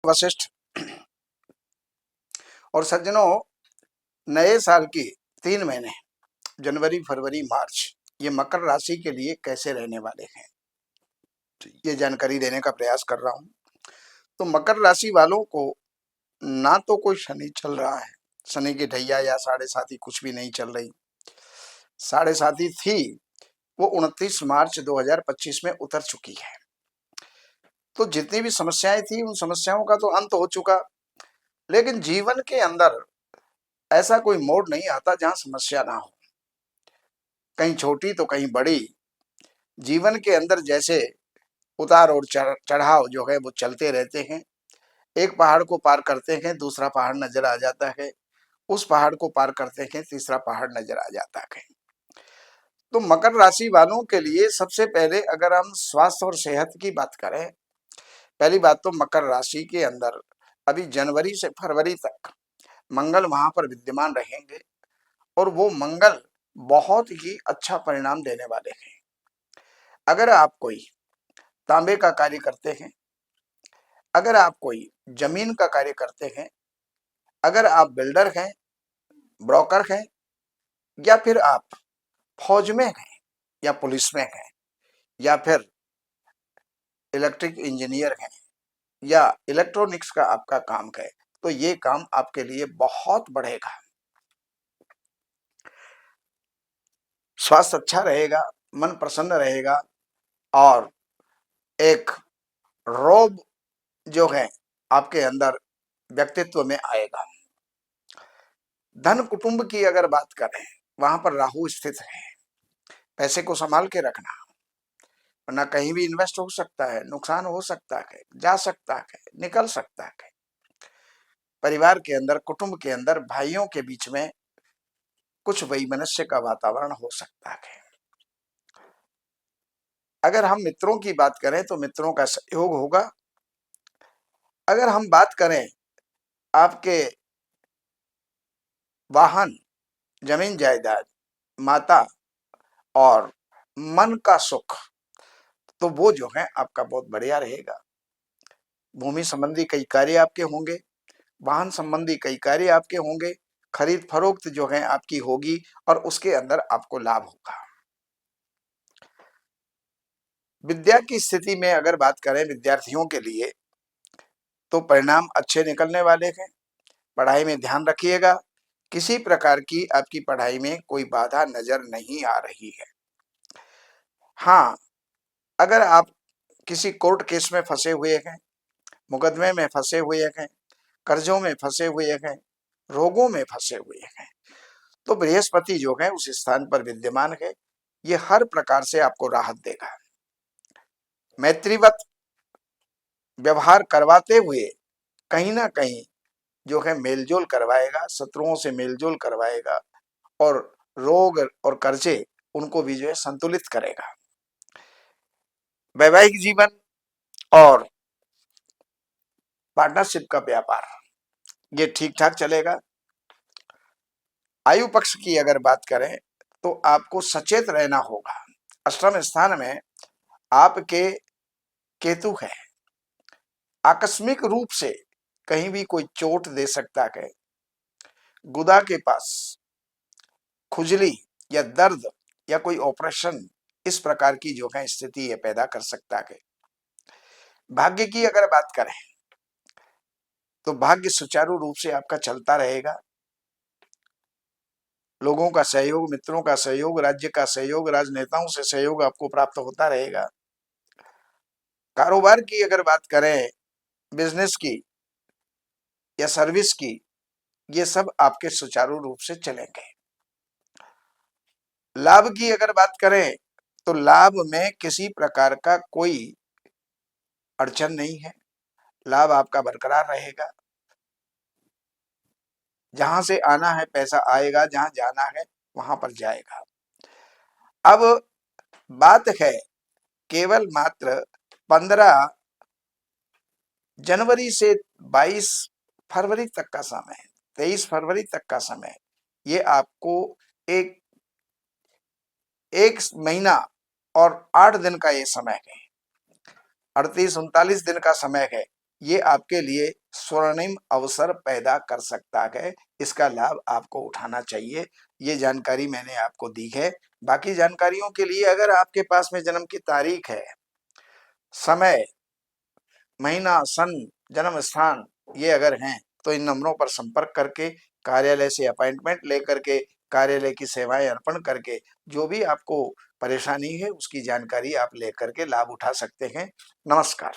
वशिष्ठ। और सज्जनों, नए साल की 3 महीने जनवरी, फरवरी, मार्च ये मकर राशि के लिए कैसे रहने वाले हैं, ये जानकारी देने का प्रयास कर रहा हूं। तो मकर राशि वालों को ना तो कोई शनि चल रहा है, शनि की ढैया या साढ़े साथी कुछ भी नहीं चल रही। साढ़े साथी थी वो 29 मार्च 2025 में उतर चुकी है। तो जितनी भी समस्याएं थी उन समस्याओं का तो अंत हो चुका। लेकिन जीवन के अंदर ऐसा कोई मोड़ नहीं आता जहां समस्या ना हो, कहीं छोटी तो कहीं बड़ी। जीवन के अंदर जैसे उतार और चढ़ाव जो है वो चलते रहते हैं। एक पहाड़ को पार करते हैं, दूसरा पहाड़ नजर आ जाता है। उस पहाड़ को पार करते हैं, तीसरा पहाड़ नजर आ जाता है। तो मकर राशि वालों के लिए सबसे पहले अगर हम स्वास्थ्य और सेहत की बात करें, पहली बात तो मकर राशि के अंदर अभी जनवरी से फरवरी तक मंगल वहां पर विद्यमान रहेंगे और वो मंगल बहुत ही अच्छा परिणाम देने वाले हैं। अगर आप कोई तांबे का कार्य करते हैं, अगर आप कोई जमीन का कार्य करते हैं, अगर आप बिल्डर हैं, ब्रोकर हैं, या फिर आप फौज में हैं या पुलिस में हैं, या फिर इलेक्ट्रिक इंजीनियर हैं, या इलेक्ट्रॉनिक्स का आपका काम है, तो ये काम आपके लिए बहुत बढ़ेगा। स्वास्थ्य अच्छा रहेगा, मन प्रसन्न रहेगा और एक रोब जो है आपके अंदर व्यक्तित्व में आएगा। धन कुटुंब की अगर बात करें, वहां पर राहु स्थित है। पैसे को संभाल के रखना, वरना कहीं भी इन्वेस्ट हो सकता है, नुकसान हो सकता है, जा सकता है, निकल सकता है। परिवार के अंदर, कुटुंब के अंदर भाइयों के बीच में कुछ वैमनस्य का वातावरण हो सकता है। अगर हम मित्रों की बात करें तो मित्रों का सहयोग होगा। अगर हम बात करें आपके वाहन, जमीन जायदाद, माता और मन का सुख, तो वो जो है आपका बहुत बढ़िया रहेगा। भूमि संबंधी कई कार्य आपके होंगे, वाहन संबंधी कई कार्य आपके होंगे, खरीद फरोख्त जो है आपकी होगी और उसके अंदर आपको लाभ होगा। विद्या की स्थिति में अगर बात करें विद्यार्थियों के लिए, तो परिणाम अच्छे निकलने वाले हैं। पढ़ाई में ध्यान रखिएगा, किसी प्रकार की आपकी पढ़ाई में कोई बाधा नजर नहीं आ रही है। हाँ, अगर आप किसी कोर्ट केस में फंसे हुए हैं, मुकदमे में फंसे हुए हैं, कर्जों में फंसे हुए हैं, रोगों में फंसे हुए हैं, तो बृहस्पति जो है उस स्थान पर विद्यमान है, ये हर प्रकार से आपको राहत देगा। मैत्रीवत व्यवहार करवाते हुए कहीं ना कहीं जो है मेलजोल करवाएगा, शत्रुओं से मेलजोल करवाएगा और रोग और कर्जे उनको भी जो है संतुलित करेगा। वैवाहिक जीवन और पार्टनरशिप का व्यापार ये ठीक ठाक चलेगा। आयु पक्ष की अगर बात करें तो आपको सचेत रहना होगा। अष्टम स्थान में आपके केतु है, आकस्मिक रूप से कहीं भी कोई चोट दे सकता है। गुदा के पास खुजली या दर्द या कोई ऑपरेशन, इस प्रकार की जो है स्थिति ये पैदा कर सकता है। भाग्य की अगर बात करें तो भाग्य सुचारू रूप से आपका चलता रहेगा। लोगों का सहयोग, मित्रों का सहयोग, राज्य का सहयोग, राजनेताओं से सहयोग आपको प्राप्त होता रहेगा। कारोबार की अगर बात करें, बिजनेस की या सर्विस की, ये सब आपके सुचारू रूप से चलेंगे। लाभ की अगर बात करें तो लाभ में किसी प्रकार का कोई अड़चन नहीं है, लाभ आपका बरकरार रहेगा। जहां से आना है पैसा आएगा, जहां जाना है वहां पर जाएगा। अब बात है केवल मात्र 15 जनवरी से 22 फरवरी तक का समय, 23 फरवरी तक का समय, ये आपको एक 1 महीना और 8 दिन का ये समय है, 38-39 दिन का समय है। ये आपके लिए स्वर्णिम अवसर पैदा कर सकता है। इसका लाभ आपको उठाना चाहिए। ये जानकारी मैंने आपको दी है। बाकी जानकारियों के लिए अगर आपके पास में जन्म की तारीख है, समय, महीना, सन, जन्म स्थान ये अगर हैं तो इन नंबरों पर संपर्क करके कार्यालय से अपॉइंटमेंट लेकर के कार्यालय की सेवाएं अर्पण करके जो भी आपको परेशानी है उसकी जानकारी आप लेकर के लाभ उठा सकते हैं। नमस्कार।